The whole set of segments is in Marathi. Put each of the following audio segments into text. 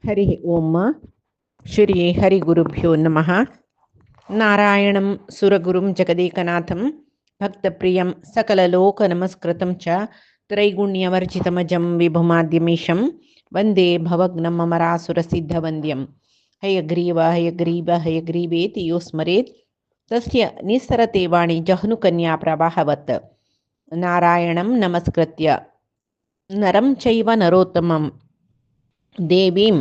हरि ओम श्री हरिगुरुभ्यो नमः। नारायणं सुरगुरुं जगदेकनाथं भक्तप्रियं सकललोकनमस्कृतं च त्रैगुण्यवर्जितमजं विभुमाद्यमीशं वन्दे भवग्नममरासुरसिद्धवन्द्यं। हयग्रीव हयग्रीव हयग्रीवेति यो स्मरेत् तस्य निस्सरते वाणी जह्नुकन्या प्रवाहवत्। नारायणं नमस्कृत्य नरं चैव नरोत्तमं देवीं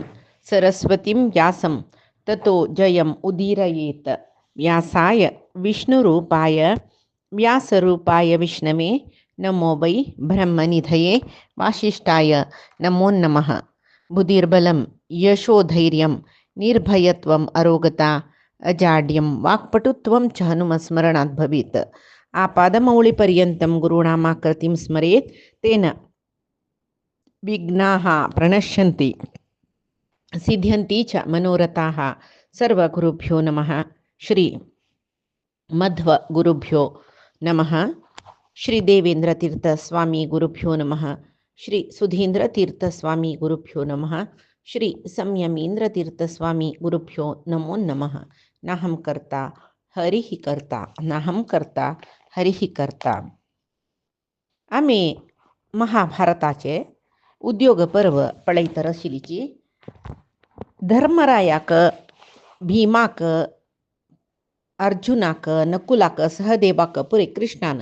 सरस्वतीं व्यासं ततो जयम् उदीरयेत्। व्यासाय विष्णुरूपाय व्यासरूपाय विष्णवे नमो वै ब्रह्मनिधये वासिष्ठाय नमो नमः। बुद्धिर्बलं यशोधैर्यं निर्भयत्वम् अरोगता अजाड्यं वाक्पटुत्वं च हनुमस्मरणात् भवेत्। आपादमौलिपर्यन्तं गुरूणामाकृतिं स्मरेत् तेन विघ्नाः प्रणश्यन्ति सिद्ध्यन्ति च मनोरथाः। सर्वगुरुभ्यो नमः। श्री मध्वगुरुभ्यो नमः। श्री देवेन्द्रतीर्थस्वामी गुरुभ्यो नमः। श्री सुधीन्द्रतीर्थस्वामी गुरुभ्यो नमः। श्री संयमीन्द्रतीर्थस्वामी गुरुभ्यो नमो नमः। नाहं कर्ता हरिः कर्ता, नाहं कर्ता हरिः कर्ता. आम्ही महाभारताचे उद्योग पर्व पळयतर आशिल्लीची धर्मरायाक भीमाक अर्जुनाक नकुलाक सहदेवाक पुरे कृष्णान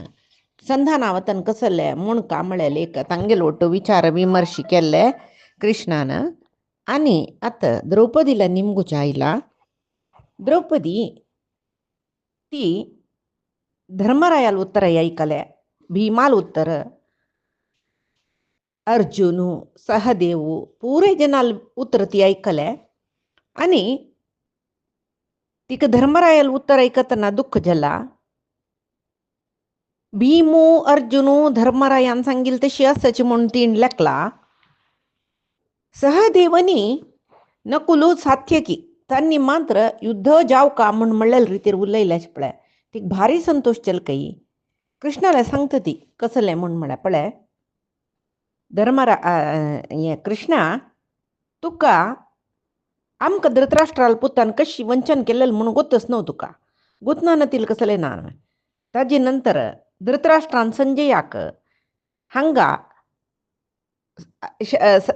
संधानावतन कसले म्हूण का म्हळेले तांगेलो ಒಟ್ಟು विचार विमर्श केल्ले कृष्णान. आनी आतां द्रौपदीला निमगुचा आयला. द्रौपदी ती धर्मरायाल उत्तर ऐकले, भीमाल उत्तर, अर्जुन सहदेव पुरे जनाल उत्तर ती ऐकले. आणि तिक धर्मरायाल उत्तर ऐकतना दुःख जाला. भीमू अर्जुनू धर्मरायान सांगिल तशी आसाची म्हणून तीन लेखला. सहदेवनी नकुलू साध्य की तांनी मात्र युद्ध जाव का म्हणून म्हणलेल रितीर उलयल्याच पळय. ती भारी संतोष चल काही कृष्णाला सांगता ती कसले म्हणून म्हळ्या पळय. कृष्णा तुका आमकां धृतराष्ट्राल पुतान कशी वंचन केलेलं म्हणून गोतच न्हू तुका. गोतना नतील कसले ना. ताजे नंतर धृतराष्ट्रान संजयाक हांगा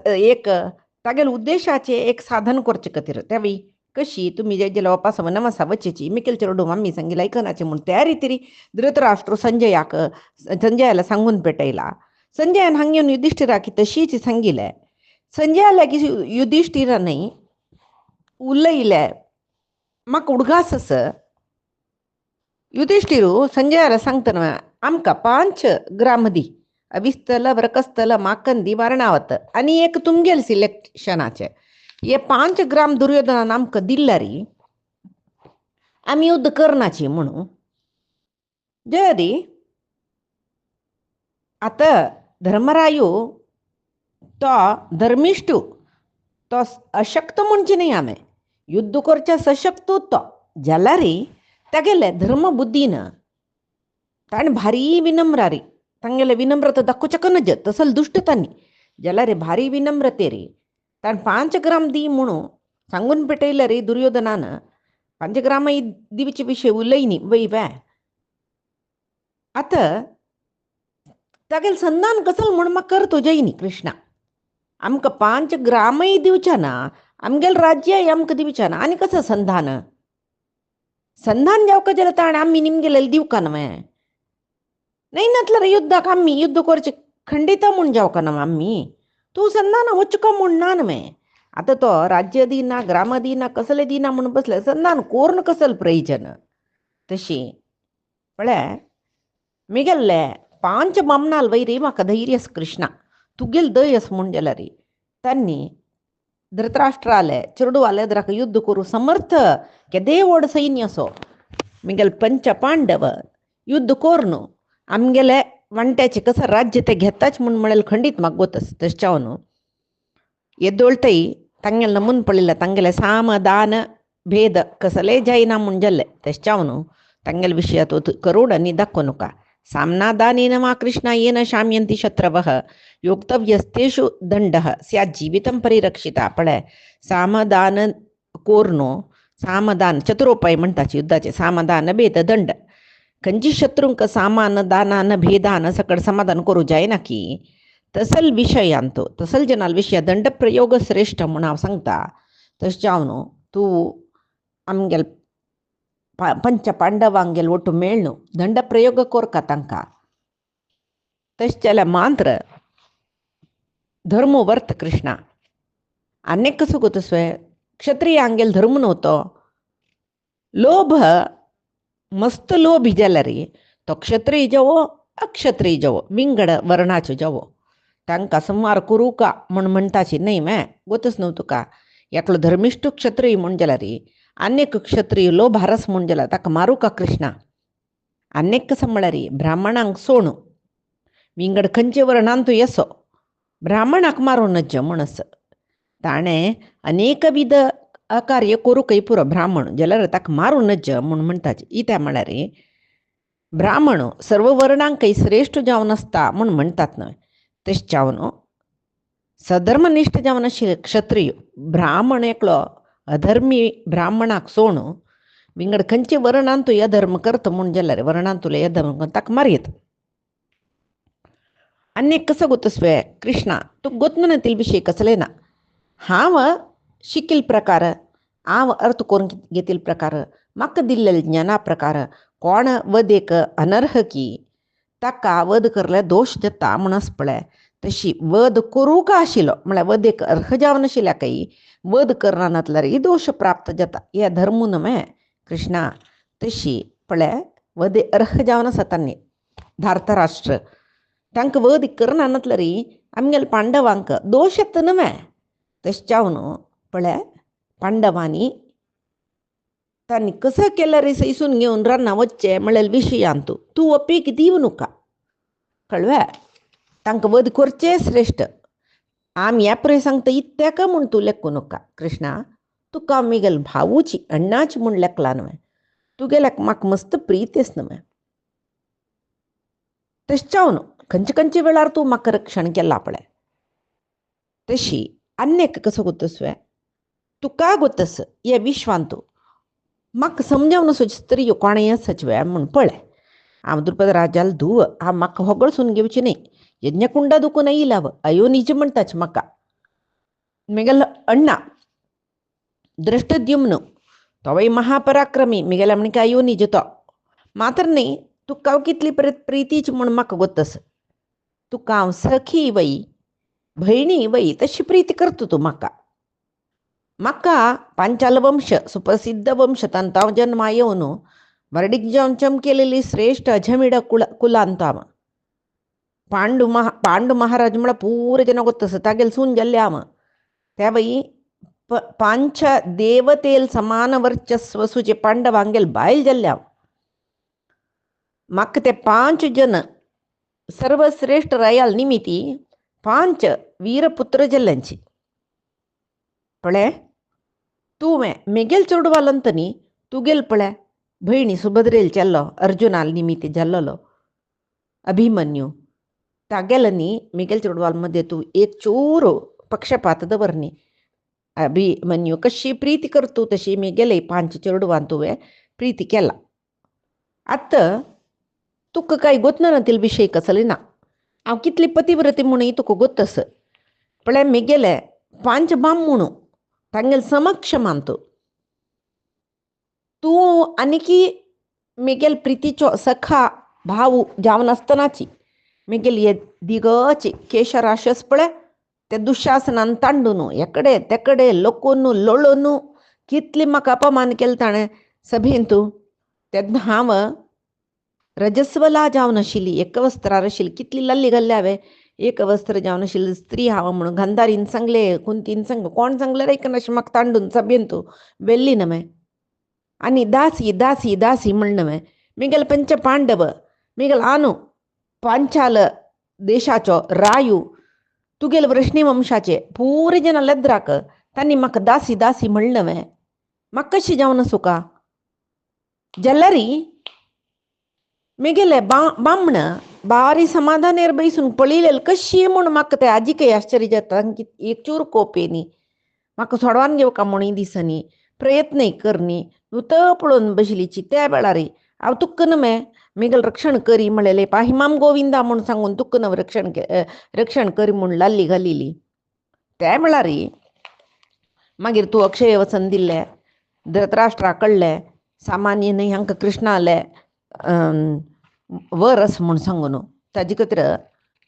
एक तागेल उद्देशाचे एक साधन करचे खातीर त्यावेळी कशी तुम्ही जे जेला वापस वनवासा वचेची मिकेल चेडू मम्मी सांगिल ऐकनाचे म्हणून त्या रितीरी धृतराष्ट्र संजयाला सांगून पेटयला. संजयान हांगेन युधिष्ठिराक तशीच सांगिले. संजयाला की युधिष्ठिरानय उलयले म्हाका उडगास आस. युधिष्ठिरू संजयाला सांगतना आमकां 5 ग्राम दी, अविस्थल व्रकस्थल माकंदी वारणावत आणि एक तुमगेल सिलेक्शनाचे. हे 5 ग्राम दुर्योधनान आमकां दिल्लारी आमी युद्ध करनाची म्हणून. जरी आता धर्मरायू तो धर्मिष्ठू तो अशक्त म्हणचे नाही. आम्ही युद्ध करच्या सशक्त तो जाल्यारी तागेले धर्मबुद्धीन ताण भारी विनम्रारी तांगेले विनम्रता दाखोवच्या नज तसल दुष्टतांनी जाल्यार भारी विनम्रते रे ताण 5 ग्राम दी म्हणून सांगून पेटयले रे दुर्योधनान. 5 ग्राम दिवचे विषय उलयनी वय वय. आता तागेल संधान कसल म्हण म्हाका करतो जयनी कृष्णा. आमकां 5 ग्रामय दिवच्या ना, आमगेल राज्य आमकां दिवच्या ना, आनी कसं संधान जावका जाल्यार ताणें आमी निमगेले दिवका न्हय. नाही नातल्यार युद्धाक आमी युद्ध करचे खंडिता म्हूण जावका ना आमी. तूं संधान वचका म्हूण ना न्हय. आतां तो राज्य दिना ग्राम दिना कसले दिना म्हणून बसले संधान कोरून कसल प्रयोजन. तशी पळय मिगेल्ले 5 बामणाल वैरी म्हाका धैर्यस कृष्णा तुगेल दयस म्हूण जाल्यार रे तांणी धृतराष्ट्राले चेडूवाले द्राक युद्ध करू समर्थ केदे व्हड सैन्य असो मिगेल 5 पांडव युद्ध कोरून आमगेले वांट्याचे कसं राज्य ते घेताच म्हणून म्हणेल खंडीत म्हाका गोतस. तशच्यावन येदोळतय तांगेल नमून पळयला तांगेले साम दान भेद कसले जायना म्हूण जाल्ले. तशच्यावन तांगेल विशयात करोड आनी दाखोव नका. साम्नादानेन वा कृष्ण येन शाम्यन्ति शत्रवः योक्तव्यस्तेषु दंडः स्यात् जीवितं परिरक्षिता. पळय, सामदान कोरनो सामदान चतुरोपाय म्हणतात युद्धाचे. सामदान भेद दंड. खंयची शत्रूंक सामान दानान भेदान सकड समाधान करू जायना की तसल विषयांतो तसल जनाल विषय दंड प्रयोग श्रेष्ठ म्हूण हांव सांगता. तशें जावन तूं आमगेल पंच पांडवांगेल ಒಟ್ಟು ಮೇಳ್ನು ದಂಡ ಪ್ರಯೋಗ कोरका तांकां. तशें जाल्यार मात्र धर्म वर्थ कृष्णा. आनीक कसो गोतसोय क्षत्रियांगेल धर्म नव्हतो. लोभ मस्त लोभी जाल्यार तो क्षत्रिय जावो अक्षत्रिय जावो विंगड वर्णाचो जावो तांकां संवार करूं का म्हूण म्हणटाची न्हय. गोतच न्हू तुका. एकलो धर्मिष्ठ क्षत्रिय म्हूण जाल्यार अनेक क्षत्रिय लोभारस म्हूण जाल्यार ताका मारूं का कृष्णा. अनेक कसं म्हळ्यार ब्राह्मणांक सोण विंगड खंयचे वर्णांत तूं येसो ब्राह्मणाक मारूं नज म्हणस. ताणें अनेक विध अकार्य करूंकय पुरो ब्राह्मण जाल्यार ताका मारूं नज म्हूण म्हणटाचे. कित्याक म्हळ्यार ब्राह्मण सर्व वर्णांकय श्रेष्ठ जावन आसता म्हूण म्हणटात न्हय. तशें जावन सधर्मनिश्ठ जावन आशिल्ले क्षत्रिय ब्राह्मण एकलो अधर्मी ब्राह्मणाक सोण विंगड खंयचे वर्णांत तूं अधर्म करता म्हूण जाल्यार वर्णांत तुला अधर्म करून ताका मारयत. अनेक कसं गोतस्वे कृष्णा तूं गोतमनातील विशय कसले ना. हांव शिकिल प्रकार हांव अर्थ करून घेतील प्रकार म्हाका दिल्लेले ज्ञाना प्रकार कोण वदेक अनर्ह की ताका वध करल्यार दोश जाता म्हणस पळय. तशी वध करूं का आशिल्लो म्हळ्यार वदेक अर्ह जावन आशिल्ल्याकय वध करनातल्यारय दोश प्राप्त जाता. हे धर्म न्हय कृष्णा. तशी पळय वदे अर्ह जावन आसा तांणी धार्तराष्ट्र तांकां वध करनातल्यारय आमगेल्या पांडवांक दोश येता न्हय. तशें जावन पळय पांडवांनी तांणी कसं केल्यार सैसून घेवन रानां वच्चें म्हळ्यार विशयांत तूं ओपेक दिवं नका. कळ्ळें. तांकां वध करचें श्रेश्ठ. आमी ह्या पळय सांगता इत्याक म्हूण तूं लेखूं नका कृष्णा. तुका आमगेल भावूची अण्णाची म्हूण लेखला न्हय. तुगेल्याक म्हाका मस्त प्रीत आसा न्हय. तशें जावन खंयचे खंयचे वेळार तूं म्हाका रक्षण केलां पळय. तशी अनेक कसो गोतसोय तुका गोतस हे विश्वांत म्हाका समजावन स्त्रियो कोणें आसाच वेळ म्हूण पळय. हांव द्रुपद राजाल धुव हांव म्हाका होगळसून घेवची न्ही. यज्ञकुंडा दुखून येयलाव अयो निज म्हणटाच म्हाका. मिगेल अण्णा दृष्टद्युम्न तोवय महापराक्रमी मिगेला म्हणके अयो निज तो मात्र न्ही. तुका हांव कितली प्रितीची म्हूण म्हाका गोतस. तुका हांव सखी वय भयणी वय तशी प्रीती करता तूं म्हाका. म्हाका पांचाल वंश सुप्रसिद्ध वंश तांतांव जन्मा येवन वर्डीक जावन चमकेलेली श्रेष्ठ अजमिड कुलांत हांव. पांडू महाराज म्हळ्यार पुरे जन गोतस तागेल सून जाल्ले हांव. त्या वय पांच देवतेल समान वर्चस्व सुचे पांडवांगेल बायल जाल्ले हांव. म्हाका ते 5 जन सर्वश्रेष्ठ रायाल निमिती 5 वीरपुत्र जाल्ल्यांची. पळय तुवें मेगेल चेडवालंत न्ही तुगेल पळय भयणी सुभद्रेल चेल्लो अर्जुनाल निमिती जाल्लो अभिमन्यू तागेल न्ही मेगेल चेडवाल मध्ये तूं एक चूर पक्षपात दवर न्ही. अभिमन्यू कशी प्रीती करतू तशी मेगेले 5 चेडवान तुवें प्रीती केला. आतां तुका कांय गोतनातील विशय कसले ना. हांव कितली पतिव्रती म्हणून तुका गोतस पळय. मेगेले 5 बामणू तांगेल समक्ष मानतो तूं आनीकी मेगेल प्रितीचो सखा भाव जावन आसतनाची मेगेल हे दिगचे केश राशस पळय ते दुशासनान तांडून एकडे तेकडे लोकून लोळून कितली म्हाका अपमान केलें ताणें सभेंत. तेन्ना हांव रजस्वला जावन आशिल्ली एकवस्त्रार आशिल्ली कितली लल्ली घाल्ली हांवें. एक वस्त्र जावन आशिल्ली स्त्री हांव म्हणून गंधारीन सांगलें कुंतीन सांगलें कोण सांगलें रे अशें म्हाका तांडून सभेंत वेल्ली न्हय. आनी दासी दासी दासी म्हण न्हय. मेगेल पंच पांडव मेगेल आनू पांचाल देशाचो रायू तुगेल वृष्णी वंशाचे पुरे जन लद्राक तांणी म्हाका दासी दासी म्हण न्हय. म्हाका कशी जावन आसूं का जाल्यार मेगेले बामण बारी समाधानेर बैसून पळिलेल कशी म्हूण म्हाका ते आजी काही आश्चर्य जाता एक चूर कोपेनी म्हाका सोडवान घेवका म्हणूय दिसनी प्रयत्नय करनी नुत पळोवन बसलीची त्या वेळार हांव तुक्क न्हय मेगल रक्षण करी म्हणलेले पाहिमाम गोविंदा म्हूण सांगून तुक्क नव रक्षण करी म्हूण लाल्ली घालिली त्या वेळार मागीर तूं अक्षय वचन दिल्ले धृतराष्ट्रा कळ्ळें सामान्य न्हय हांकां कृष्णाले वर अस म्हूण सांगून ताजे खातीर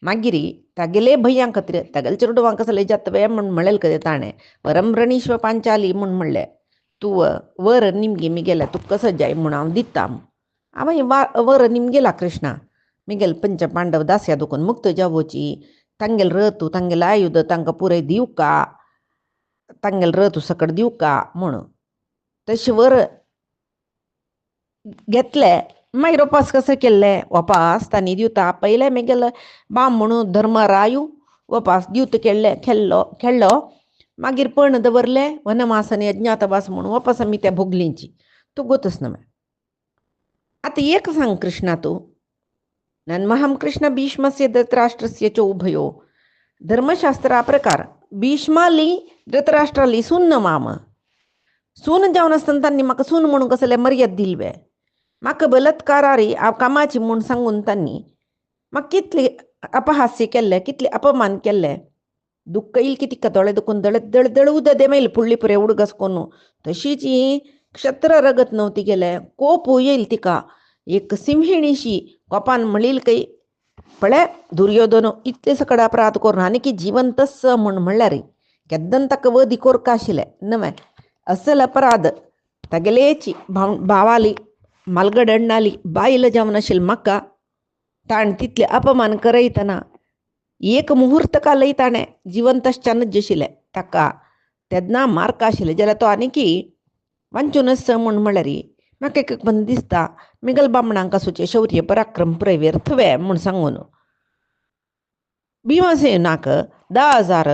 मागीर तागेले भय्यां खातीर तागेले चेडूं कसले जातवे म्हूण म्हणलें कदें ताणें वरमरणीश्व पांचाली म्हूण म्हणलें तूं वर निमगे मिगेल्या तूं कसो जाय म्हूण हांव दिता हांव वर निमगेला कृष्णा मिगेल पंच पांडव दास्या दुखून मुक्त जावोची तांगेल रतू तांगेल आयुध तांकां पुरे दिवका तांगेल रतू सकट दिवका म्हूण तशें वर घेतले मागीर उपास कशें केल्ले उपास तांणी दिवता पयले मेगेल बाम म्हणून धर्मरायू उपास दिवत खेळ्ळो मागीर पण दवरले वनवास आनी अज्ञातवास म्हणून उपास आमी त्या भोगलींची तूं गोतच न्हय आतां एक सांग कृष्णा तूं नन्महं कृष्ण भीष्मस्य धृतराष्ट्रस्य च उभयो धर्मशास्त्रा प्रकार भीष्माली धृतराष्ट्राली सून न माम सून जावन आसतना तांणी म्हाका सून म्हणून कसले मर्याद दिलवे म्हाका बलात्कारारी हांव कामाची म्हूण सांगून तांणी म्हाका कितले अपहास्य केल्ले कितले अपमान केल्ले दुख्ख येईल की तिका दोळे दुखून दळ उदे मेल फुडली पुरे उडगस कोनू तशीच ही क्षत्र रगत नव्हती गेले कोप येईल तिका एक सिंहिणीशी कोपान म्हणील काही पळय दुर्योधन इतले सकड अपराध करून आनी जिवंतस म्हूण म्हणल्यार केद्दन ताका वधी कोरका आशिल्ले न्हय असल अपराध तागेलेची भावाली मालगडणाली बायल जावन आशिल्ली म्हाका ताण तितले अपमान करयतना एक मुहूर्त कालय ताणें जिवंतश्चानच जशिल्ले ताका तेदना मार्क आशिल्ले जाल्यार तो आनीकी वांचूनच म्हूण म्हणल्यार म्हाका एक पण दिसता मिगल बामणांक आसूचे शौर्य पराक्रम पुरे व्यर्थवे म्हूण सांगून भीमसेनाक 10,000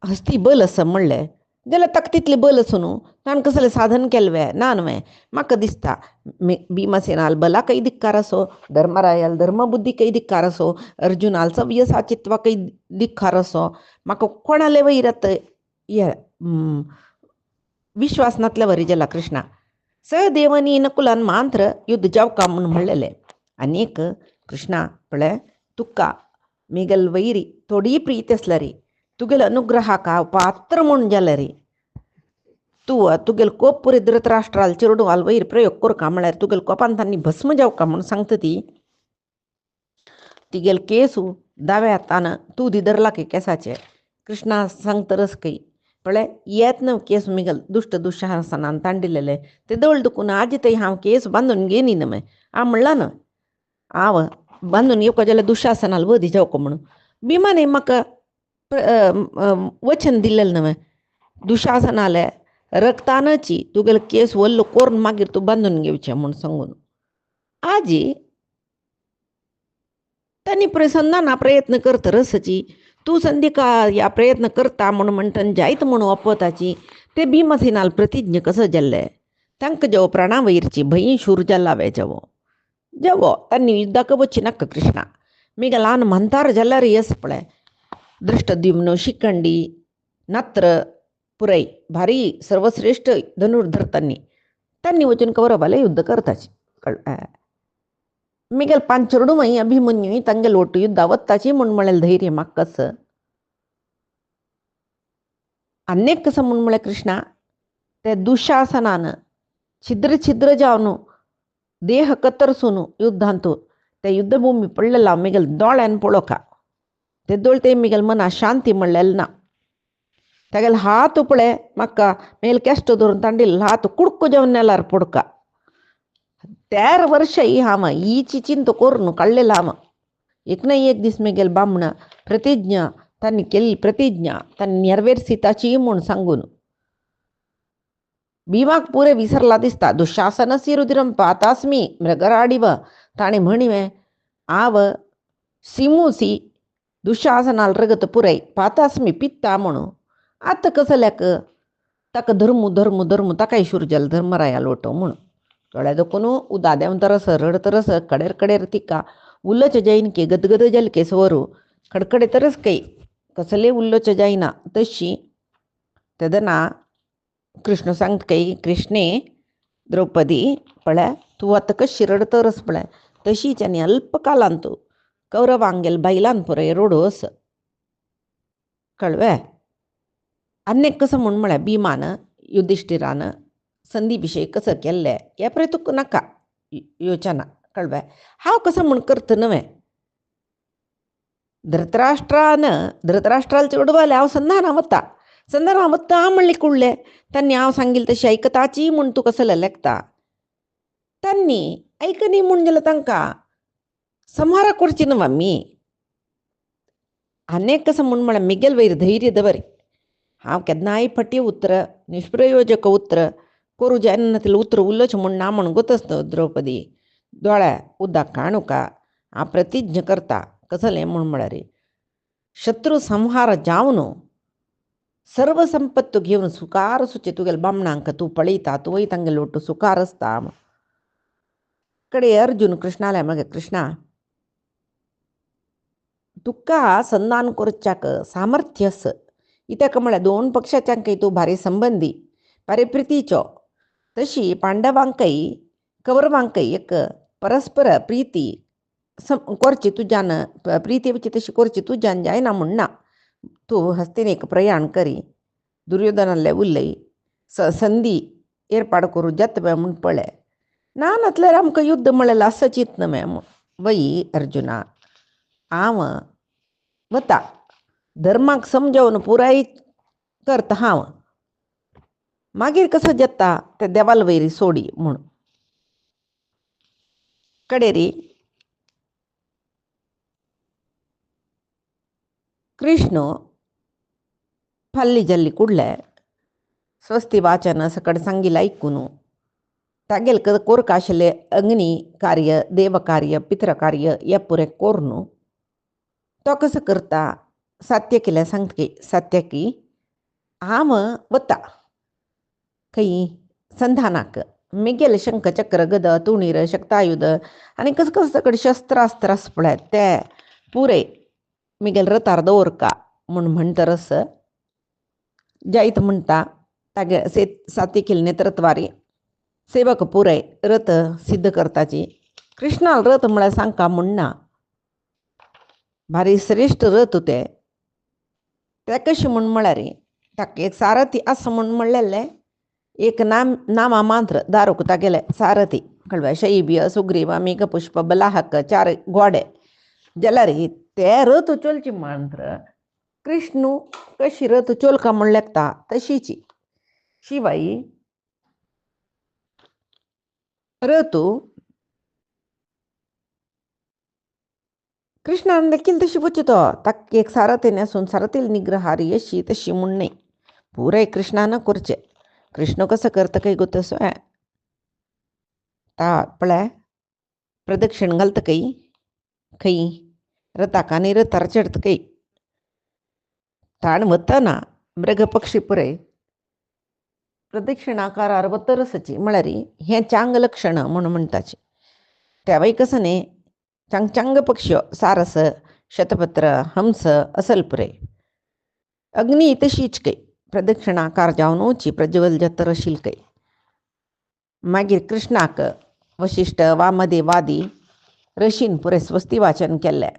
हस्ती बल असं म्हणलें जाल्यार ताका तितलें बल आसून ताणें कसलें साधन केल्लें ना न्हय म्हाका दिसता भीमसेनाल बलाकय धिक्कार असो धर्मरायाल धर्मबुद्धीकय धिक्कार असो अर्जुनाल सव्यसाचित्वाकय धिक्कार असो म्हाका कोणाले वैरत हे विश्वास नातले वरी जाला कृष्णा सहदेवनी नकुलान मांत्र युद्ध जावका म्हूण म्हणलेलें आनीक कृष्णा पळय तुका मेगल वैरी थोडी प्रीत आसल्या रे तुगेल अनुग्रहाक हांव पात्र म्हूण जालें रे तुगेल कोप पुरे धृतराष्ट्राल चेडू आल वैर प्रयोग करका म्हळ्यार तुगेल कोपान तांणी भस्म जावका म्हूण सांगता ती तिगेल केसू दाव्या हातान तूं दिदरला की केसाचे कृष्णा सांगतरस कई पळय येत न्हय केस मिगल दुशासनान तांडिल्लेले ते दळ दुखून आज थंय हांव केस बांदून घेयनी न्हय हांव म्हणला न्हय हांव बांदून येवका जाल्यार दुशासनाल वधी जावका म्हणून भिमाने म्हाका वचन दिल्लें न्हय दुशासनाले रक्तानची तुगेले केस वल्ल कोरून मागीर तूं बांदून घेवचें म्हूण सांगून आजी तांणी प्रसन्नाना प्रयत्न करता रसची तूं संदिका ह्या प्रयत्न करता म्हूण म्हणटन जायत म्हूण ओपताची ते भीमसेनाल प्रतिज्ञ कसो जाल्ले तांकां जेव प्राणा वैरची भंय शूर जाल्लावे जेवो तांणी युद्धाक वचची नाका कृष्णा मिगेल ल्हान म्हणतार जाल्यार येस पळय दृष्टद्युम्न शिखंडी नत्र पुरय भारी सर्वश्रेष्ठ धनुर्धर तांणी वचून कौरवाले युद्ध करताची मिगेल पांचरडूय अभिमन्यू तांगेल ಒಟ್ಟು युद्ध वत्ताची म्हूण म्हळें धैर्य म्हाका कस अनेक कसं म्हूण म्हळें कृष्णा ते दुशासनान छिद्र जावन देह कतरसून युद्धांतून ते युद्धभूमी पडलेला मिगेल दोळ्यान पळोवका ते दोळ ते मिगेल मना शांती म्हणलेलें ना तेगेले हात पळय म्हाका मेल केस्ट धरून तांडिल्लो हात कुडको जावन नेल्यार पडका 13 वर्ष हांव हीची चिंत करून काडलेला हांव एक ना एक दीस मेगेल बामण प्रतिज्ञा तांणी केल्ली प्रतिज्ञा तांणी नेरवेरसी ताची म्हूण सांगून भीमाक पुरे विसरला दिसता दुशासनस्य रुधिरम पातास्मी मृगराडिव ताणें म्हणिवें हांव सिमुसी दुशासनाल रगत पुरय पातास्मी पित्ता म्हणून आतां कसल्याक ताका धर्मू ताकाय शूर जाल धर्मरायाल वटो म्हूण ತೊಳೆದಕ್ಕೂ ಉದಾದೆವಂತರಸ ರಡತರಸ ಕಡೆರ್ ಕಡೆರ್ ತಿಕ್ಕ उल्लोच जाईन के गदगद जल के सवरू कडकडे तरच काही कसले उल्लोच जाईना तशी तदना कृष्ण सांगत काही कृष्णे द्रौपदी पळ्या तू आता कशी रडतरस पळ्या तशीच आणि अल्पकालांतू कौरवांगेल बैलान पुरे रोडोस कळवे अन्य कसं म्हणून म्हळ्या भीमानं युधिष्ठिरानं संधीविषयी कसं केल्ले या परे तुक नका योचना कळवे हांव कसं म्हण करत नव्हे धृतराष्ट्राला चिडवाले हांव संधाना वत्ता म्हणली कुडले त्यांनी हांव सांगील तशी ऐकताची म्हूण तू कसं लेखता त्यांनी ऐकनी म्हूण जाल्यार तांकां संहार करची न्हय मी अनेक कसं म्हूण म्हळ्यार मिगेल वयर धैर्य दवरी हांव केन्नाय फटी उतर निष्प्रयोजक उतर करू जायना तितलें उतर उल्लोच म्हूण ना म्हूण गोतच द्रौपदी दोळ्या उदक काणुका हांव प्रतिज्ञ करता कसलें म्हूण म्हळ्यार शत्रू संहार जावन सर्व संपत्त घेवन सुकार सुचे तुगेल बामणांक तूं पळयता तूंय तांगेल ಒಟ್ಟು सुकार आसता कडे अर्जुन कृष्णाले मगे कृष्णा तुका संधान करच्याक सामर्थ्य आस इत्याक म्हळ्यार दोन पक्षाच्यांकय तूं भारी संबंदी भारी प्रितीचो तशी पांडवांकय कौरवांकय एक परस्पर प्रीती करची तुज्यान प्रीती तशी करची तुज्यान जायना म्हणना तूं हस्तिनेक प्रयाण करी दुर्योधनाले उलय संधी ಏರ್ಪಾಡು करू जत्वे म्हूण पळय ना नातल्यार आमकां युद्ध म्हळ्यार आसच चिंतन वई अर्जुना हांव वता धर्माक समजावन पुराय करता हांव मागीर कसं जाता ते देवाल वयरी सोडी म्हूण कडेरी कृष्ण फल्ली जल्ली कुडले स्वस्ति वाचन सकड सांगिल ऐकून तागेल कोरक आशिल्ले अग्नी कार्य देव कार्य पित्र कार्य हे पुरे कोरन तो कसं करता सत्य केल्या सांगता सत्य की हांव वता खंय संधानाक मिगेल शंख चक्र गद तुणीर शक्तायुध आनी कसं कसं सकड शस्त्रास्त्र आस पळय ते पुरे मिगेल रथार दवरका म्हूण म्हणटरस जायत म्हणटा तागे साती केली नेत्रत्वारी सेवक पुराय रथ सिद्ध करताची कृष्णाल रथ म्हळ्यार सांगता म्हणना भारी श्रेष्ठ रथ ते कशें म्हूण म्हळ्यार ताका एक सारथी आसा म्हूण म्हणलेले एक नामा मात्र दारूक तागेले सारथी कळ्ळें शैब्य सुग्रीव मेघ पुष्प बलाहक 4 घोडे जाल्यार ते रथ चलची मात्र कृष्ण कशी रथ चोलका म्हूण लेखता तशीची शिवाय रथ कृष्णान देखील तशी वचितो ताक एक सारथी नेसून सारथील निग्रहारी अशी तशी म्हूण न्ही पुराय कृष्णान करचे कृष्ण कसं करता काही गोतसो ता पळय प्रदक्षिण घालता काही खंय रथाक आनी रथार चडता काही ताण वतना मृग पक्षी पुराय प्रदक्षिणाकारार वतरसची म्हळ्यार हें चांग लक्षण म्हूण म्हणटाची तेवाय कसं न्ही चांग चांग पक्ष्यो सारस शतपत्र हंस असल पुराय अग्नी तशीच काही प्रदक्षिणाकार जावन वची प्रज्वल जतर आशिल काही मागीर कृष्णाक वशिश्ठ वामदेव आदी ऋषीन पुरे स्वस्ती वाचन केल्लें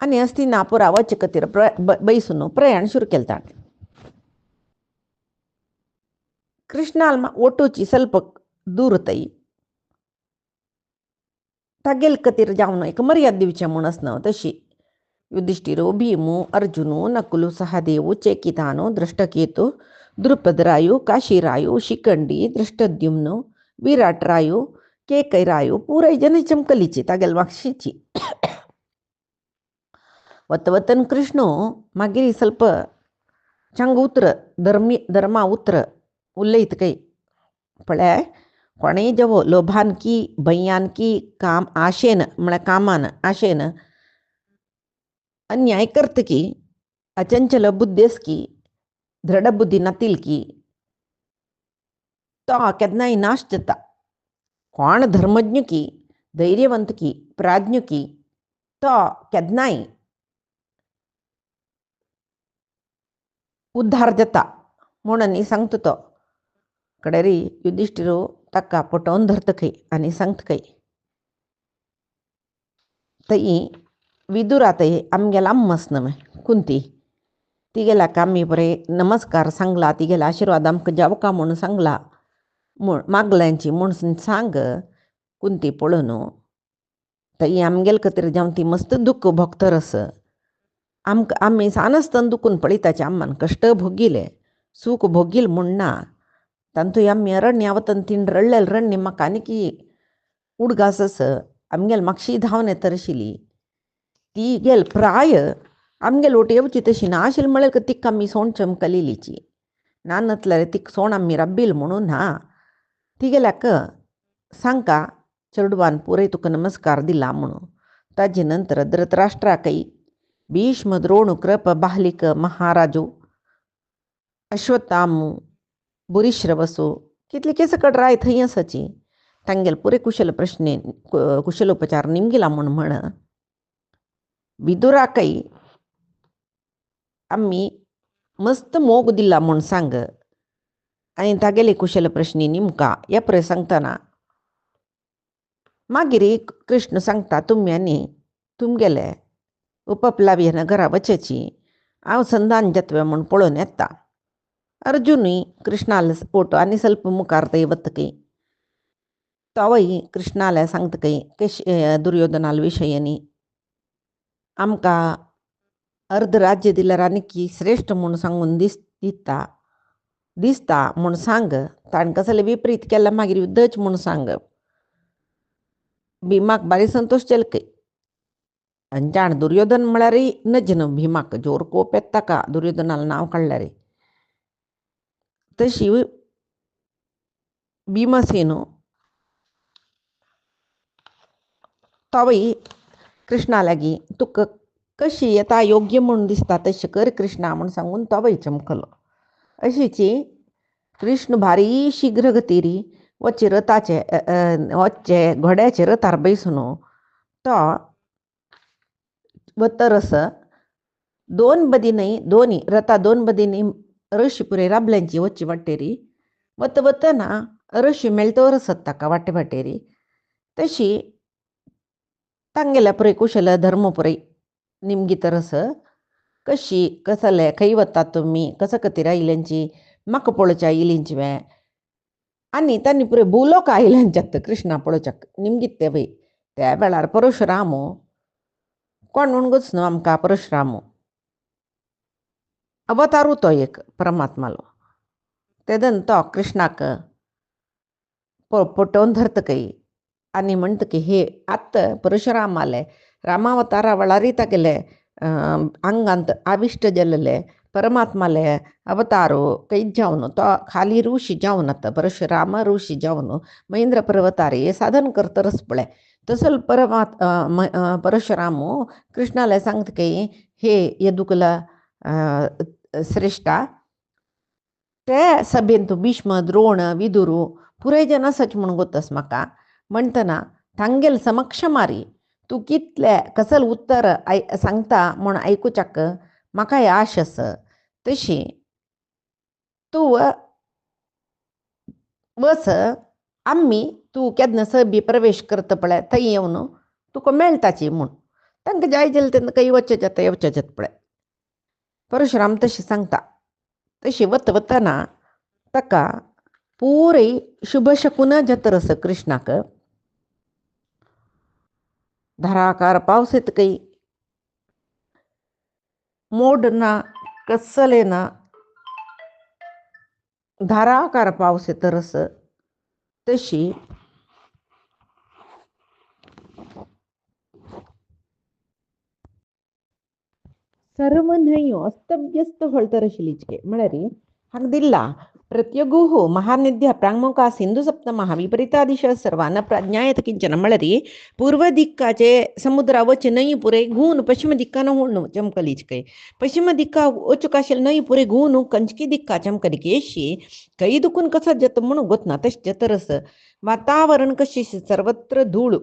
आनी हस्तिनापुरा वचे खातीर बैसून प्रयाण सुरू केलें ताणें कृष्णाल ओटोची ಸ್ವಲ್ಪ दूरतय तागेल खातीर जावन एक मर्याद दिवचें म्हूण आसना तशी युधिष्ठिरो भीमो अर्जुनो नकुलो सहदेव चेकितानो दृष्टकेतु द्रुपदरायो काशीरायो शिखंडी दृष्टद्युम्नो विराटरायो केकैरायो पुराय जन चमकलीची तागेल वाक्षीची वतन कृष्ण मागीर ಸ್ವಲ್ಪ चांग उतर धर्मा उतर उलयत काही पळय कोणेय जेवो लोभान की भयान की काम आशेन म्हळ्यार कामान आशेन अन्याय करत की अचंचल बुद्धेस की दृढ बुद्धी नतील की तो केदनाय नाश जाता. कोण धर्मज्ञ की धैर्यवंत की प्राज्ञ की तो केदनाय उद्धार जाता म्हणून सांगता तो. कडेरी युधिष्ठिरो ताका पटोवन धरतकय आनी सांगतकय तई विदुरातय आमगेला अम्मस नमे कुंती तिगेला आम्ही बरे नमस्कार सांगला तिगेला आशीर्वाद आमकां जावका म्हणून सांगला म्हूण मागल्यांची म्हणून सांग कुंती पळोवन तई आमगेल खातीर जावन ती मस्त दुःख भोगतरस आमी सानस्तान दुखून पळयताचे आम्मान कश्ट भोगिले सूख भोगील म्हूण ना तांतूय आमी अरण्य वतन तीन रडलेल रण्य म्हाका आनीकी उडगासस आमगेल म्हाक्षी धांवन येतर आशिल्ली ती गेल प्राय आमगेल ओट येवची तशी ना आशिल्ली म्हळ्यार तिक आमी सोण चमकलिलीची ना नतल्यार तिक सोण आमी राब्बील म्हणून ना तिगेल्याक सांगका चेडवान पुरय तुका नमस्कार दिला म्हणून. ताजे नंतर धृतराष्ट्राकय भीष्म द्रोण कृप बाहलिक महाराजो अश्वत्थामू बुरीश्रवसो कितली केस कड थंय आसाची तांगेल पुरे कुशलोपचार निमगेला म्हण विदुराकय आमी मस्त मोग दिला म्हूण सांग आनी तागेले कुशल प्रश्नी निमका ह्या पुरे सांगतना मागीर कृष्ण सांगता तुमी आनी तुमगेले उपप्लाव्य नगरा वचची हांव संधान जत्वे म्हूण पळोवन येता. अर्जुनूय कृष्णाल फोटो आनी ಸ್ವಲ್ಪ मुखार थंय वतकय तोवय कृष्णाले सांगतकय दुर्योधनाल विशयनी आमकां अर्ध राज्य दिल्यार आनीकी श्रेष्ठ म्हूण सांगून दिसता म्हूण सांग ताणें कसले विपरीत केला मागीर युद्धच म्हूण सांग. भीमाक बारी संतोश केलकय आनी जाण दुर्योधन म्हळ्यारय नज न्हू भीमाक जोर कोप येता ताका दुर्योधनाल नांव काडल्यार. तशी भीमसेनो तोवय कृष्णा लागीं तुका कशी येता योग्य म्हणून दिसता तशें कर कृष्णा म्हूण सांगून तोवय चमकलो. अशीची कृष्ण भारी शीघ्र गतीरी वच्चे घोड्याचे रथार बैसून तो वतरस दोन बदीनय दोनी रथा दोन बदीनी रशी पुरे राबल्यांची वच्ची वाटेरी वतना रशी मेळटवरच ताका वाटे वाटेरी तशी तांगेल्या पुरे कुशल धर्म पुरे निमगी तरस कशी कसले खंय वता तुमी कस खातीर आयल्यांची म्हाका पळोवच्या आयलींची वे आनी तांणी पुरे भूलोक आयल्यांच्यात कृष्णा पळोवच्याक निमगीत ते वय त्या वेळार परशुराम कोण म्हणूंकच न्हू आमकां परशुराम अवतारू तो एक परमात्मालो तेदन तो कृष्णाक पटोवन धरतकय आनी म्हणटकी हे आत्त परशुरामाले रामावतारा वेळारी तागेले आंगांत आविश्ट जाल्ले परमात्माले अवतारो कैद जावन तो खाली ऋषी जावन आतां परशुराम ऋषी जावन महेंद्र पर्वतार साधन करतरच पळय तसल परशुराम कृष्णाला सांगतकय हे यदुकुला श्रेष्ठा ते सभेन तूं भीष्म द्रोण विदुरू पुरे जन आसाच म्हणून गोतस म्हाका म्हणटना तांगेल समक्ष मारी तूं कितले कसल उत्तर सांगता म्हूण आयकुच्याक म्हाकाय आश आस. तशी तूं वस आमी तूं केन्ना सभी प्रवेश करता पळय थंय येवन तुका मेळटाची म्हूण तांकां जाय जाल्यार तेन्ना खंय वचचें येवचें पळय. परशुराम तशी सांगता. तशी वतना ताका पुरय शुभ शकून जातरस कृष्णाक धाराकार पावस येतकय मोड ना कसले ना धाराकार पावस येतरस तशी सर्व न्हंयो अस्तव्यस्त ಹೊಳ್ತರ शिलीचके म्हळ्यार हांगा दिला प्रत्यगुः महानिध्य प्राङ्मुखा सिंधु सप्तमः विपरीतादिशः सर्वा न प्रज्ञायत किंचन मळरी पूर्व दिक्काचे समुद्रा वच नई पुरे घून पश्चिम दिक्कानं होणं चमकलीच काही पश्चिम दिक्का ओचुकाशेल नई पुरे घून कंचकी दिक्का चमकली केशी कई दुखून कसा जत म्हणून गोतना तश जतरस वातावरण कशी सर्वत्र धूळ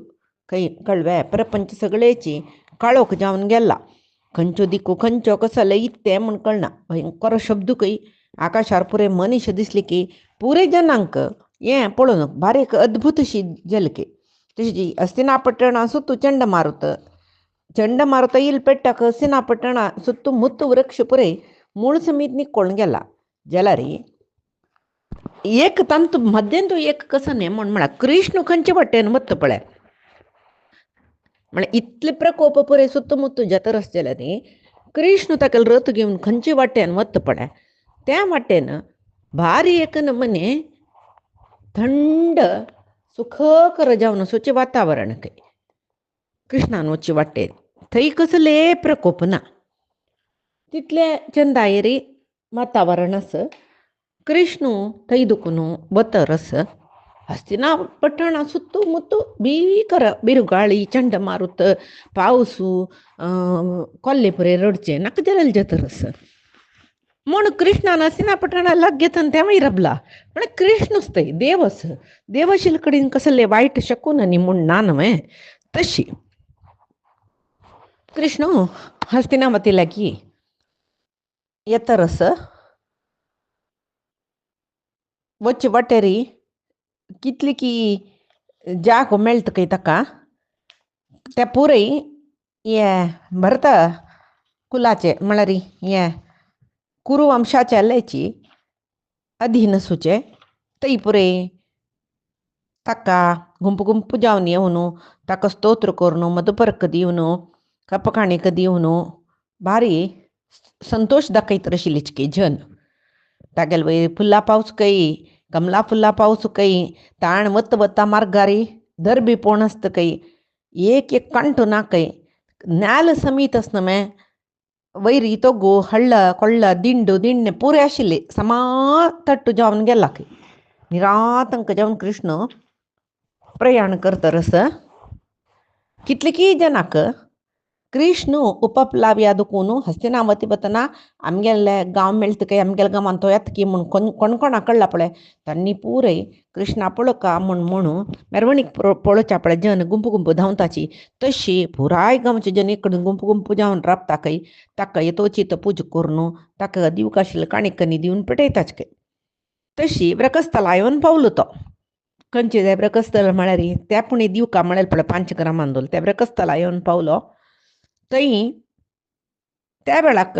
काही कळव्या प्रपंच सगळेची काळोख जाऊन गेला खंचो दिक्कू खंचो कसा लईते म्हण कळना भयंकर शब्द काही आकाशार पुरे मनीष दिसले की पुरे जनांक ये पळोवन भारी एक अद्भुतशी जलके तशी हस्तिनापಟ್ಟಣ सुत्तू चंडमारुत येईल पेट्टाक हस्तिनापಟ್ಟಣ सुत्तू मुत्तू वृक्ष पुरे मूळ समीत निकोळून गेला जलारी एक तंतु मध्यंतू एक कसं ने म्हणा कृष्ण खंचे वाटेन मत्त पळ्या म्हणे इतले प्रकोप पुरे सुತ್ತमुत्तू जतरस जलनी कृष्ण तकल रथ घेऊन खंचे वाटेन मत्त पड्या त्या वाटेनं भारी एक नमने थंड सुखकर जाऊन सुचे वातावरण काही कृष्णानोची वाटे थई कसले प्रकोप ना तिथले चंदायरी वातावरण असं कृष्ण थई दुखून बतरस हस्तिनापಟ್ಟಣ ಸುತ್ತಮುತ್ತು ಭೀಕರ ಬಿರುಗಾಳಿ ಚಂಡಮಾರುತ पावसू कोल्हेपुरे रडचे नाक जलल जतरस म्हण कृष्णान हस्तिनापಟ್ಟಣ लागेतन तेव्हा रबला म्हणे कृष्णच ते देवस देवशील कडेन कसले वाईट शकून आणि म्हण नानवे तशी कृष्ण हस्तिनावतीला की येतरस वच वाटेरी कितली की जागो मेळत काही ताका त्या पुरे ये भरत कुलाचे म्हळ्यार ये कुरू वंशाचे आल्याची अधीन सुचे तई पुरे ताका गुंपू गुंपू जावन येवन ताका स्तोत्र करून मधुपर्क दिवन कपकाणीक दिवन भारी संतोष दाखयत आशिल्लीच की जन तागेल वयर फुल्ला पावस काही कमला फुल्ला पाऊस काही ताण वत वता मार्गारी दरबी पोणस्त काही एक कंटू ना काही न्याल समीत असनमे वैरी तोगो हಳ್ಳ ಕೊಳ್ಳ ದಿಂಡು दिंडने पुरे आशिल्ले समा तट्टू जावन गेला काही निरातंक जावन कृष्ण प्रयाण करतरस कितले की जनाक कृष्ण उपप्लाव्या दुखून हस्तिनावती बतना आमगेले गांव मेळत काही आमगेल्या गांवांत तो येत की म्हण कोण कळला पळय तांणी पुरे कृष्णा पळोवका म्हणून मेरवणीक पळोवच्या पळय जन गुंपू गुंपू धांवताची तशी पुराय गांवचे जन एक कडेन गुंपू गुंपू जावन राबता काही ताका येतोचित पूज करून ताका दिवक आशिल्ले काणिकनी दिवन पेटयताच काही तशी व्रकस्थला येवन पावलो तो खंयचे ते व्रकस्थल म्हळ्यार त्या पुणे दिवका म्हळ्यार पळय 5 ग्रामान दोल त्या व्रकस्थला येवन पावलो थंय त्या वेळाक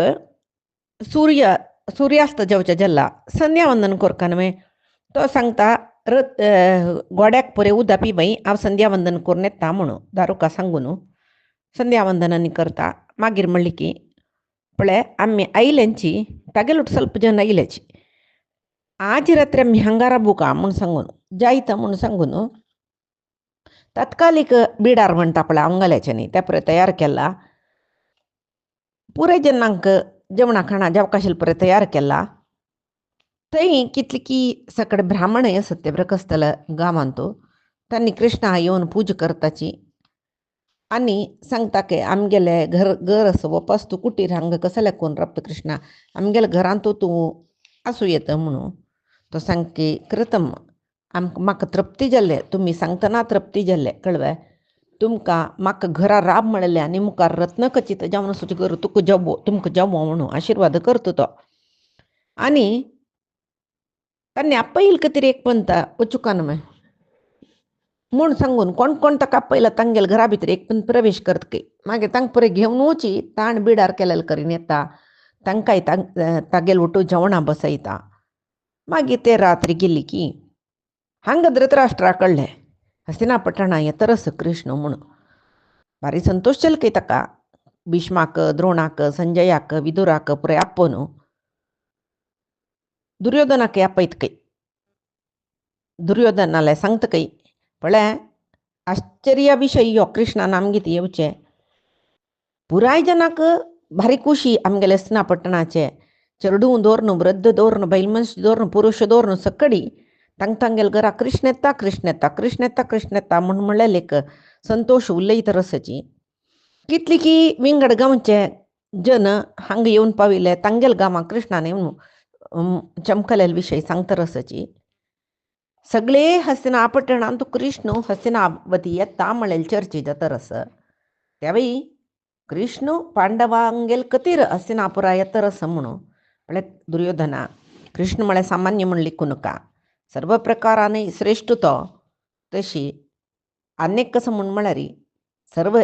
सूर्यास्त जावच्या जल्ला संध्या वंदन करता न्हय तो सांगता रथ गोड्याक पुरे उदक पिवय हांव संध्या वंदन करून येता म्हणून दारुका सांगून संध्या वंदनांनी करता मागीर म्हणली की पळय आमी आयल्यांची तागेलो ಸ್ವಲ್ಪ जन आयल्याची आज रात्री आमी हांगारा बुका म्हूण सांगून जायता म्हूण सांगून तात्कालिक बिडार म्हणटा पळय आंगल्याच्यांनी त्या पुरे तयार केला पुरे जनांक जेवणा खाणा जेवकाशील पुरे तयार केला थंय कितले की सकड ब्राह्मण असत ते व्रकस्थल गांवांत तांणी कृष्णा येवन पूज करताची आनी सांगता की आमगेले घर असं वपस तूं कुटीर हांगा कसले कोण राबता कृष्णा आमगेल्या घरांत तूं आसूं येता म्हणून तो सांग की कृतम म्हाका तृप्ती जाल्ले तुमी सांगतना तृप्ती जाल्ले कळवे तुमकां म्हाका घरा राब मेळ्ळें आनी मुखार रत्न खचीत जावन सुचे घर तुमकां जावो म्हणून आशिर्वाद करता तो आनी तांणी आपयला खातीर एक पंत वचुकान म्हूण सांगून कोण कोण ताका आपयला तांगेल्या घरा भितर एक पंत प्रवेश करता की मागीर तांकां पळय घेवन वची ताण बिडार केलेले करीन येता तांकांय तागेल वटू जेवणा बसयता मागीर ते रात्री गेली की हांगा धृतराष्ट्रा कळ्ळें हस्तिनापಟ್ಟಣ येतरस कृष्ण म्हणून भारी संतोष जालो की ताका भीष्माक द्रोणाक संजयाक विदुराक पुरे आपोवन दुर्योधनाक आपयत काही दुर्योधन नाल्यार सांगता काही पळय आश्चर्या विशय यो कृष्णान आमगे येवचे पुराय जनाक भारी खुशी आमगेले हस्तिनापಟ್ಟणाचे चेडूंदोरन वृद्धदोरन बैलमनशदोरन पुरुषदोरन सकडी तांगेल घरा कृष्ण येता कृष्ण येता कृष्ण येता कृष्ण येता म्हण म्हणलेलेक संतोष उलयत रसची कितली की विंगड गांवचे जन हांगा येवन पाविले तांगेल गांवां कृष्णान येवन चमकलेल विशय सांगता रसची सगळे हस्तिनापटणांत कृष्ण हस्तिनावती येता म्हणलेली चर्चे जाता रस त्यावेळी कृष्ण पांडवांगेल कतीर हस्तिनापुरा येता रस म्हणून म्हळ्यार दुर्योधना कृष्ण म्हळ्यार सामान्य म्हण लिखू नका सर्व प्रकारांनी श्रेष्ठ तो तशी अनेक कसं म्हण म्हळ्यार सर्व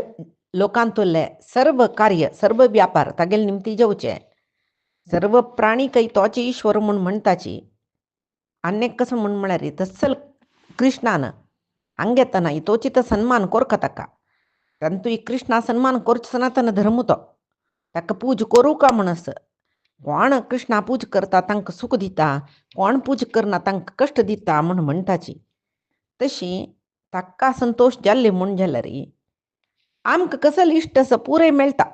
लोकांतले सर्व कार्य सर्व व्यापार तागेल निमती जेवचे सर्व प्राणी काही तोचे ईश्वर म्हूण म्हणटाची अनेक कसं म्हण म्हळ्यार तस्सल कृष्णान हांगेतना तोची तर सन्मान कोरका ताका तांतू ही कृष्णा सन्मान कोरच सनातन धर्म तो ताका पूज करूं का म्हणस कोण कृष्णा पूज करता तांकां सुख दिता कोण पूज करना तांकां कश्ट दिता म्हण म्हणटाची तशी ताका संतोष जाल्ले म्हूण जाल्यार आमकां कसल इश्ट असं पुरे मेळटा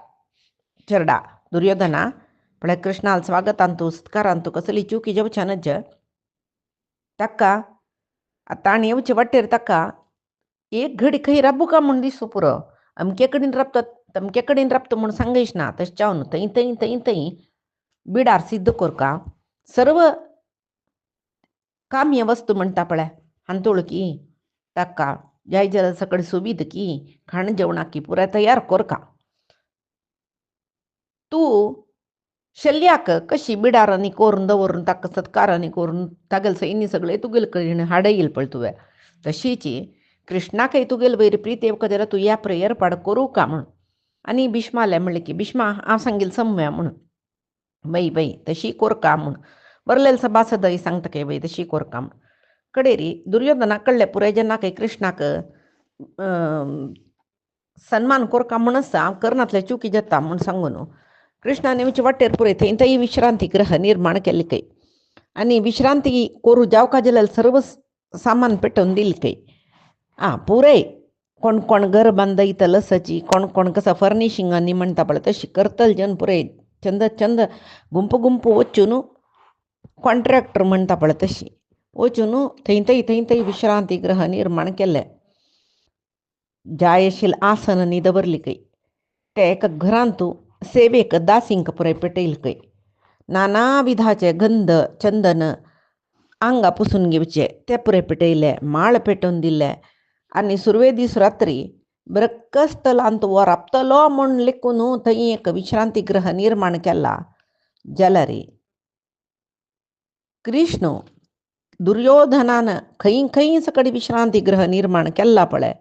चेरडा दुर्योधना म्हळ्यार कृष्णाल स्वागतांतू सत्कारांतू कसली चुकी जेवच्या नज ताका ताण येवचे वाटेर ताका एक घडी खंय राबू का म्हूण दिसू पुरो अमके कडेन राबता तमके कडेन राबता म्हूण सांगयच ना तशें जावन थंय थंय थंय थंय बिडार सिद्ध कोरका सर्व काम्य वस्तू म्हणटा पळय हांतोळ की ताका जाय जाल्यार सकड सुविध की खाण जेवणा की पुराय तयार कोरका तूं शल्याक कशी बिडारांनी कोरून दवरून ताका सत्कारांनी करून तागेल सैन्य सगळे तुगेल कडेन हाडयेल पळय तुवें तशीची कृष्णाकय तुगेल वयर प्रीत येवका जाल्यार तूं ह्या प्रेयर पाड करूं का म्हण आनी भिष्माले म्हणलें की भिष्मा हांव सांगेल सम्या म्हण बाई बाई तशी कोरका म्हण बरलेल सभासदय सांगता काय बाई तशी कोरका म्हण कडेरी दुर्योधना कळ्ळें पुराय जेन्ना काही कृष्णाक सन्मान कोरका म्हणस हांव करनातले चुकी जाता म्हूण सांगून कृष्णान येवचे वाटेर पुरय थंय थंय विश्रांती ग्रह निर्माण केले खंय आनी विश्रांती करूं जावका जाल्यार सर्व सामान पेटोवन दिले खंय पुरय कोण कोण घर बांदयता लसची कोण कोण कसं फर्निशिंगांनी म्हणटा पळय तशी करतल जन पुरय चंद चंद गुंपू गुंपू वचून कॉन्ट्रॅक्टर म्हणटा पळय तशी वचून थंय थंय थंय विश्रांती ग्रह निर्माण केले जायशील आसन न्ही दवरली खंय ते एका घरांतू सेवेक दासींक पुराय पेटयले खंय नाना विधाचे गंध चंदन आंगा पुसून घेवचे ते पुरे पेटयले माळ पेटोवन दिले आनी सुरवे दीस रात्री ब्रक्कस्थलांत वो राबतलो म्हूण लेखून थंय एक विश्रांती ग्रह निर्माण केला जाल्यार कृष्ण दुर्योधनान खंय खंय सकडी विश्रांती ग्रह निर्माण केला पळय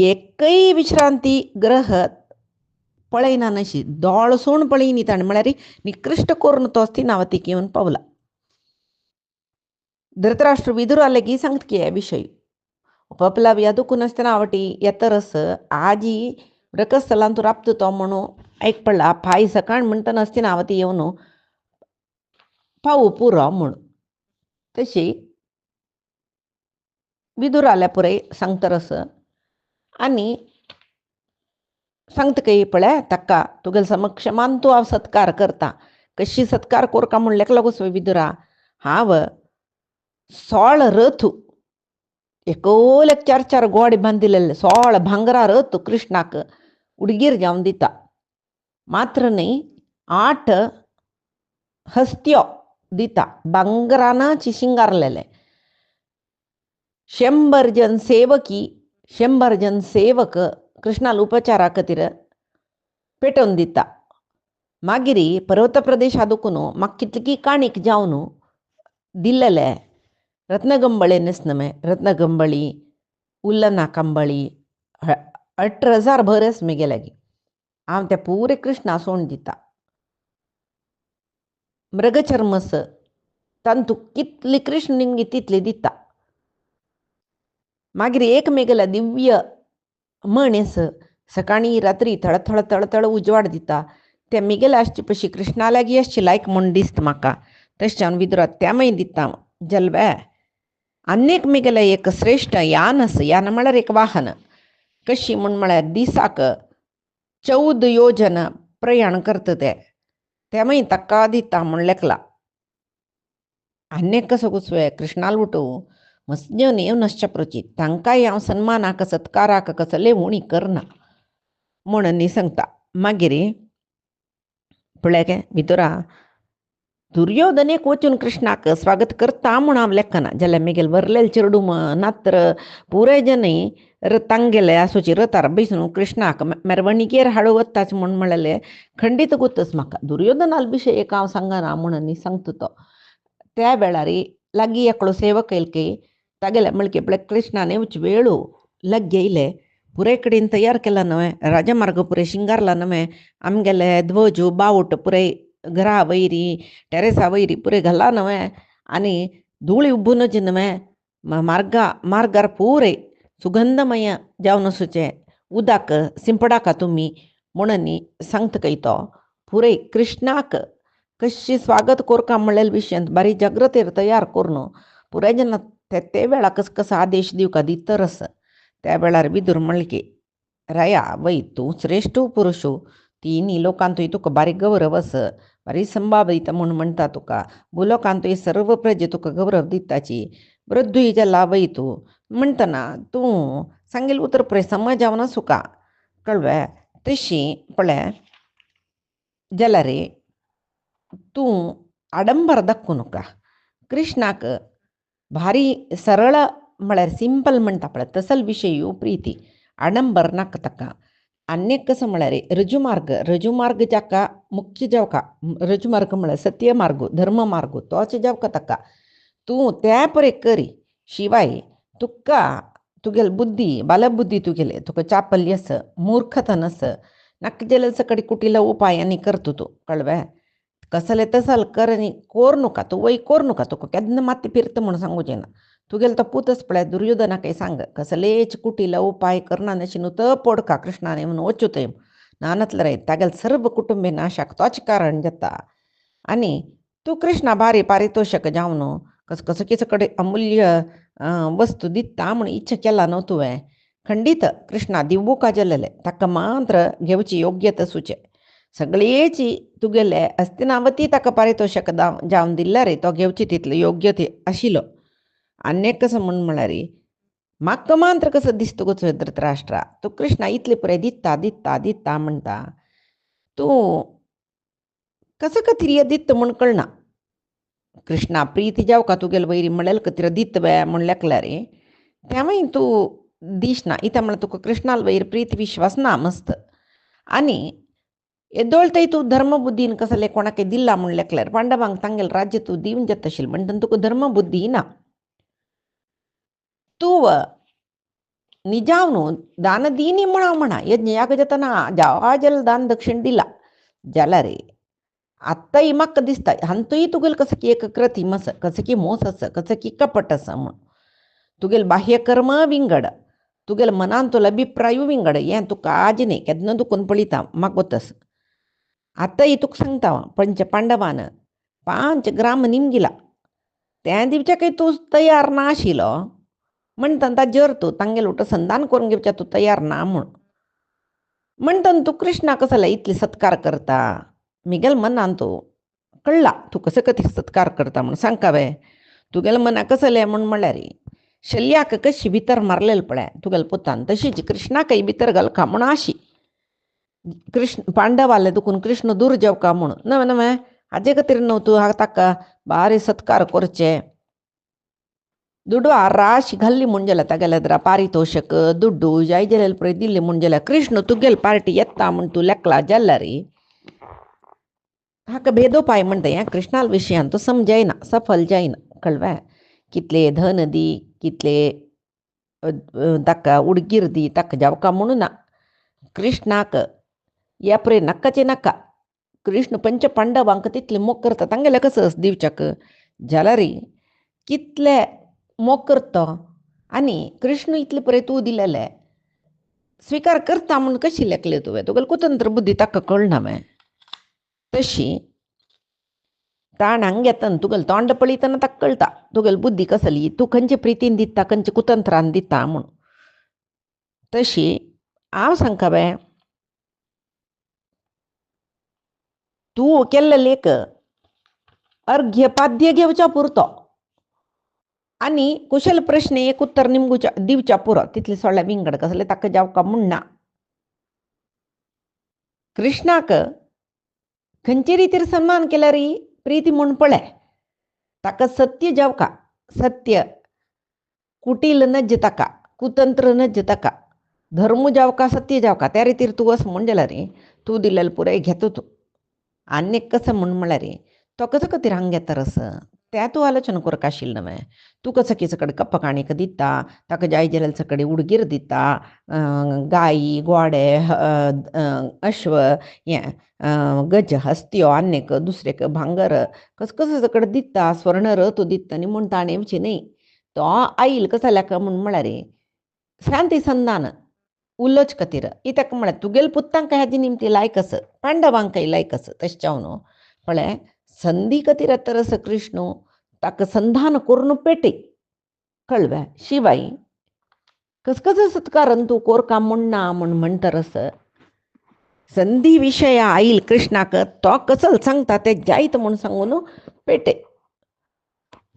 एकय विश्रांती ग्रह पळयना नशी दोळसून पळयनी ताणें म्हळ्यार निकृश्ट करून तो हस्तिनावतीक येवन पावला धृतराष्ट्र विदुरा लेगी सांगता की हे विशय उपप्लावी अदुकून हस्तिनावटी येतरस आजी ब्रकस्थलांतू राबता तो म्हणून आयकपडला पाय सकाळ म्हणटा हस्तिनावती येवन पावू पुरो म्हूण तशी विदुराल्या पुरय सांगतरस आनी सांगता खंय पळय ताका तुगेल समक्षमान तूं हांव सत्कार करता कशी सत्कार कोरका म्हूण लेक लागूस विदुरा हांव 16 रथ एकोल 4 गोडे बांदिल्ले 16 भांगरा रथ कृष्णाक उडगीर जावन दिता मात्र न्ही 8 हस्त्यो दिता भांगरानाची शिंगारलेले 100 जन सेवकी 100 जन सेवक कृष्णाला उपचारा खातीर पेटोवन दिता मागीर पर्वत प्रदेश आदुकून म्हाका कितली काणीक जावन दिल्लेले रत्नगंबळे न्हेसनमे रत्नगंबळी उल्लना कंबळी 18,000 भरस मेगेलागी हांव ते पुरे कृष्णा सोण दिता मृगचर्मस तांतू कितली कृष्ण निमगे तितली दिता मागीर एक मेगला दिव्य मणेस सकाळी रात्री थळ थळ उजवाड दिता ते मिगेल आसचे पशी कृष्णा लागीं आसची लायक म्हूण दिसता म्हाका तशें जावन विदुरा त्यामय दिता जलबे अनेक मिगेले एक श्रेष्ठ यानस यान म्हळ्यार एक वाहन कशी म्हूण म्हळ्यार दिसाक 14 योजन प्रयाण करता तेमय तक्का दिता म्हण लेखला अन्य कसं गुसवे कृष्णाल उठू मस्न्य नेव नश्चप्रची तांकांय हांव सन्मानाक सत्काराक कसले उणी करना म्हणून सांगता मागीर पळय गे भितरा दुर्योधनेक वचून कृष्णाक स्वागत करता म्हूण हांव लेखना जाल्यार मेगेल वरलेल चेडू नात्र पुराय जनी तांगेले आसोची रथार बसून कृष्णाक मेरवणिकेर हाडू वताच म्हूण म्हणलें खंडीत गुतच म्हाका दुर्योधनाल विशय एक हांव सांगना म्हणून सांगता तो त्या वेळार लागीं एकलो सेवक येयले तागेले म्हणके पळय कृष्णाने वेळू लाग येयले पुराय कडेन तयार केला न्हय राजमार्ग पुरे शिंगारला न्हय आमगेले ध्वज बावट पुराय घरा वयरी टेरेसा वयरी पुरे घाला न्हय आनी धूळ उब्बूनच न्हय मार्गार पुरे सुगंधमय जावन वचचें उदक शिंपडाका तुमी म्हणून सांगता खंय तो पुरे कृष्णाक कशी स्वागत कोरका म्हणलेले विशयांत बारी जागृतेर तयार करून पुराय जेन्ना ते वेळा कसो आदेश दिवका दितरस त्या वेळार विदूर म्हणले राया वय तूं श्रेष्ठ पुरुश तिनी लोकांतूय तुका बारी गौरव आस बारी संभाव दिता म्हूण म्हणटा तुका भुलोकांतूय सर्व प्रजे तुका गौरव दिताची वृद्धूय जाला वय तूं म्हणटना तूं सांगेल उतर पळय समज जावन सुका कळ्ळें तशी पळय जाल्यार तूं आडंबर दाखवू नका कृष्णाक भारी सरळ म्हळ्यार सिंपल म्हणटा पळय तसल विशय प्रीती आडंबर नाका ताका अन्य कसं म्हळ्यार रजुमार्ग जाका मुख्य जावका रजुमार्ग म्हळ्यार सत्य मार्ग धर्म मार्ग तोच जावका ताका तूं त्या परे करी शिवाय तुका तुगेल बुद्धी बालबुद्धी तुगेले तुका चापल्य आस मूर्खतन आस नाका जाल्यार सकडी कुटिला उपायांनी करता तूं कळ्ळें कसले तसल कर आनी कोर नका तूं वय कोर नका तुका केन्ना माती फिरता म्हूण सांगूचें ना तुगेलो तो पूतच पळय दुर्योधनाकय सांग कसलेच कुटिला उपाय करना नशी न्हू तो पडका कृष्णाने म्हणून वचूतय नानतले रे तागेल सर्व कुटुंबे नाशाक तोच कारण जाता आनी तूं कृष्णा भारी पारितोषक जावन कसो कितें कडेन अमूल्य वस्तू दिता म्हूण इच्छा केला न्हू तुवें खंडीत कृष्णा दिवूका जाल्लेले ताका मात्र घेवची योग्यता सुचे सगळेची तुगेले हस्तिनावती ताका पारितोषक जावन दिल्ल्या रे तो घेवची तितले योग्य ते आशिल्लो अन्य कसं म्हळ्यार म्हाका मात्र कसं दिसता गो धृतराष्ट्रा तूं कृष्णा इतले पुरे दिता म्हणटा तूं कसं कथिर्य दिता म्हूण कळना कृष्णा प्रीती जावका तुगेल वयरी म्हणल्यार कथिर दित बे म्हूण लेखल्या रे तेव्हाय तूं दिसना इता म्हळ्यार तुका कृष्णाल वयर प्रीती विश्वास ना मस्त आनी येदोळतय तूं धर्मबुद्धीन कसले कोणाक दिला म्हूण लेखल्यार पांडवांक तांगेल राज्य तूं दिवन जाता आशिल्लें म्हणटना तुका धर्मबुद्धी ना तूं निजाव न्हू दान दिनी म्हणा यज्ञ याग जातना जावा जाल्यार दान दक्षिण दिला जाल्यार आत्ताय म्हाका दिसता हांतूय तुगेल कसं की एक कृतीम आसा कसं की मोस आसा कसं की कपट आसा म्हूण तुगेल बाह्य कर्म विंगड तुगेल मनान तुला अभिप्राय विंगड हें तुका आज न्ही केन्ना दुखून पळयता म्हाका वतस आतांय तुका सांगता पंच पांडवान 5 ग्राम निमगिला त्या दिवच्या तूं तयार ना आशिल्लो म्हणटना ताजेर तूं तांगेल उठ संधान करून घेवच्या तूं तयार ना म्हूण म्हणटना तूं कृष्णा कसले इतले सत्कार करता मिगेल मनान तूं कळला तूं कसो कधी सत्कार करता म्हूण सांगता वे तुगेल मना कसलें म्हूण म्हणल्यार शल्याक कशी भितर मारलेली पळय तुगेल पुतान तशीच कृष्णाकय भितर घालका म्हूण आशी कृष्ण पांडवाले दुखून कृष्ण दूर जेवका म्हूण नवे नवे हाजे खातीर न्हू तूं ताका बारी सत्कार करचे दुड्डू राशी घाल्ली म्हूण जाल्यार तागेले पारितोषक दुड्डू जाय जाल्यार पळय दिल्ली म्हूण जाल्यार कृष्ण तुगेल पार्टी येता म्हूण तूं लेखला जाल्यार हाका भेदोपाय म्हणटा हें कृष्णाल विशयान तूं समजायना सफल जायना कळ्ळें कितले धन दी कितले ताका उडगीर दी ताका जावका म्हणून ना कृष्णाक या पळय नाकाचे नाका कृष्ण पंच पांडवांक तितले मोग करता तांगेले कसं दिवच्याक जाल्यार कितले मोग करता आनी कृष्ण इतले पळय तूं दिलेले स्विकार करता म्हूण कशी लेखले तुवें तुगेल कुतंत्र बुद्धी ताका कळना हांवें तशी ताणांक घेतना तुगेल तोंड पळयतना ताका कळटा तुगेल बुद्धी कसली तूं खंयचे प्रितीन दिता खंयचे कुतंत्रान दिता म्हूण तशी हांव सांगता बे तू केल्लो लेख अर्घ्य पाद्य घेवच्या पुरतो आणि कुशल प्रश्न एक उत्तर निमगुच्या दिवच्या पुरो तिथले सोडल्या विंगड कसले ताका जावका म्हणना. कृष्णाक खंयचे रितीर सन्मान केला री प्रीती म्हूण पळय. ताका सत्य जावका, सत्य कुटील नज ताका, कुतंत्र नज ताका, धर्म जावका सत्य जावका त्या रितीर तू असं म्हण जाला रे तू दिलेलं पुराय घेतो तू. आनी कसं म्हण म्हणला रे तो कसं खातीर हांग घेता रस त्या तू आलोचना करक आशिल्लें न्हय. तू कसं की सकड कप्प काणीक दिता, ताका जाय जाल्यार सकडी उडगीर दिता, गायी गोडे अश्व हें गज हस्त्यो आनीक दुसरेक भांगर कसं कसं सकड दिता, स्वर्ण रथ दिता आनी म्हूण ताणेवची न्ही. तो आईल कसा लेका म्हूण म्हळ्यार रे शांती संधान उलोच खातीर इताका म्हळ्यार तुगेल पुत्तांक ह्याची निमती लायकस, पांडवांकय लायकस तशें जावन पळय संधी खातीर तरस कृष्ण ताका संधान करून पेटे कळव्या शिवाय कस कसं सत्कारण तू कोरका म्हणना म्हूण म्हणटरस संधी विषय आईल कृष्णाक तो कसं सांगता ते जायत म्हूण सांगून पेटे.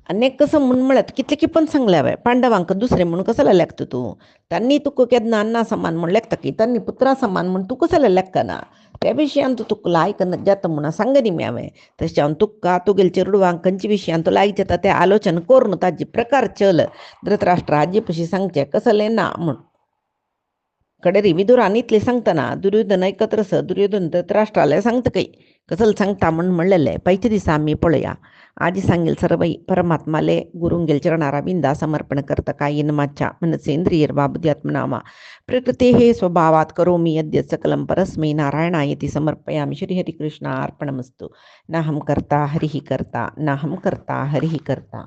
अनेक कसं म्हूण म्हळ्यार कितले की पण सांगल्या वय पांडवांक दुसरे म्हणून कसला लेखता तू. त्यांनी तुका केन्ना अन्ना समान म्हूण लेखता की त्यांनी पुत्रा समान म्हूण तू कसला लेखना. त्या विशयान तू तुका लायक जाता म्हणून सांगनी मेळवे. तशें जावन तुका तुगेल चेडवांक खंयच्या विशयान तू लायक जाता ते आलोचना कोरून ताजे प्रकार चल धृतराष्ट्र हाजे पशी सांगचे कसलें ना म्हूण. कडेरी विदुरान इतले सांगतना दुर्योधन ऐकत दुर्योधन धृतराष्ट्राला सांगता काही कसलं सांगता म्हूण म्हणलेले पैचे दिसा आम्ही पळया. आजी सांगेल सर्वई परमात्माले गुरुंगेल चरणारा बिंदा समर्पण करता कायेन माच्या मनसेंद्रियर्वा बुद्ध्यात्मनामा प्रकृते हे स्वभावात करोमि यद्य सकलं परस्मै नारायणायति समर्पयामि. श्रीहरिकृष्ण अर्पणमस्तु. नाहं कर्ता हरिः कर्ता, नाहं कर्ता हरिः कर्ता.